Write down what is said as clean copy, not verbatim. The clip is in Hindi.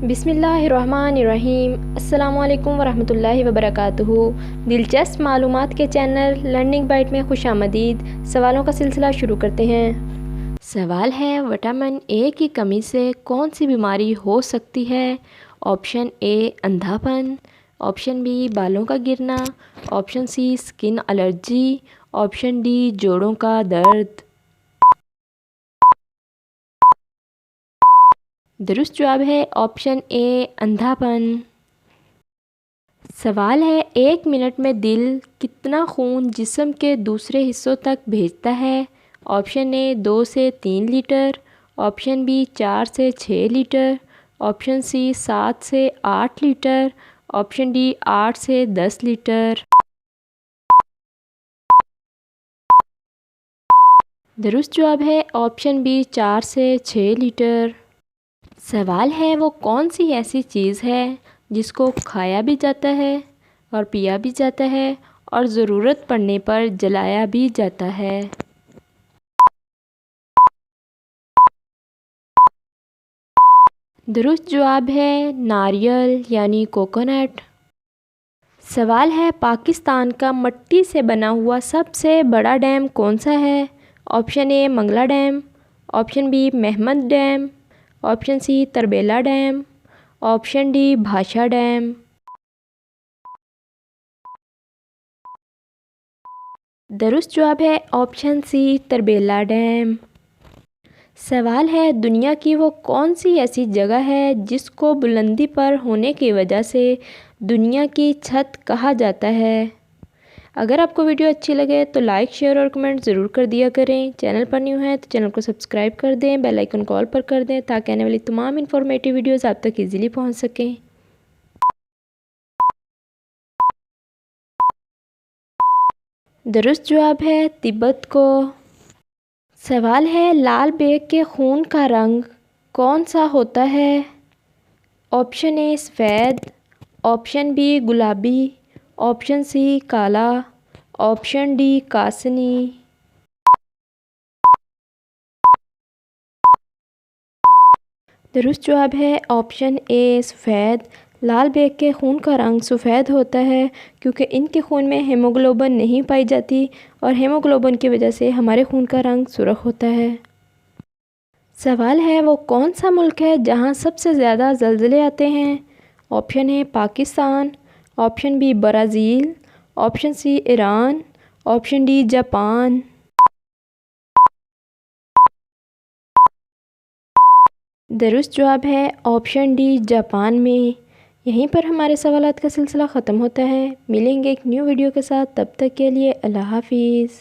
बिस्मिल्लाहिर्रहमानिर्रहीम। अस्सलामुअलैकुम वरहमतुल्लाहि वबरकातुहू। दिलचस्प मालूमात के चैनल लर्निंग बाइट में खुशामदीद। सवालों का सिलसिला शुरू करते हैं। सवाल है, विटामिन ए की कमी से कौन सी बीमारी हो सकती है? ऑप्शन ए अंधापन, ऑप्शन बी बालों का गिरना, option C skin allergy, option D जोड़ों का दर्द। दुरुस्त जवाब है ऑप्शन ए अंधापन। सवाल है, 1 मिनट में दिल कितना खून जिस्म के दूसरे हिस्सों तक भेजता है? ऑप्शन ए 2 से 3 लीटर, ऑप्शन बी 4 से 6 लीटर, ऑप्शन सी 7 से 8 लीटर, ऑप्शन डी 8 से 10 लीटर। दुरुस्त जवाब है ऑप्शन बी 4 से 6 लीटर। सवाल है, वो कौन सी ऐसी चीज़ है जिसको खाया भी जाता है और पिया भी जाता है और ज़रूरत पड़ने पर जलाया भी जाता है? दुरुस्त जवाब है नारियल यानी कोकोनट। सवाल है, पाकिस्तान का मिट्टी से बना हुआ सबसे बड़ा डैम कौन सा है? Option A Mangla dam, option B Mahmad dam, option C Tarbela dam, option D Bhasha dam. दुरुस्त जवाब है ऑप्शन सी तरबेला डैम। सवाल है, दुनिया की वो कौन सी ऐसी जगह है जिसको बुलंदी पर होने की वजह से दुनिया की छत कहा जाता है? अगर आपको वीडियो अच्छी लगे तो लाइक, शेयर और कमेंट ज़रूर कर दिया करें। चैनल पर न्यू है तो चैनल को सब्सक्राइब कर दें, बेल आइकन कॉल पर कर दें ताकि आने वाली तमाम इन्फॉर्मेटिव वीडियोज़ आप तक ईज़िली पहुँच सकें। दुरुस्त जवाब है तिब्बत को। सवाल है, लाल बेग के खून का रंग कौन सा होता है? ऑप्शन ए सफ़ेद, ऑप्शन बी गुलाबी, ऑप्शन सी काला, ऑप्शन डी कासनी। दुरुस्त जवाब है ऑप्शन ए सफ़ेद। लाल बेग के खून का रंग सफ़ेद होता है क्योंकि इनके खून में हीमोग्लोबिन नहीं पाई जाती और हीमोग्लोबिन की वजह से हमारे खून का रंग सुर्ख होता है। सवाल है, वो कौन सा मुल्क है जहां सबसे ज़्यादा ज़लज़ले आते हैं? Option A Pakistan, option B Brazil, option C Iran, option D Japan. दुरुस्त जवाब है ऑप्शन डी जापान में। यहीं पर हमारे सवालात का सिलसिला ख़त्म होता है। मिलेंगे एक न्यू वीडियो के साथ, तब तक के लिए अल्लाह हाफिज़।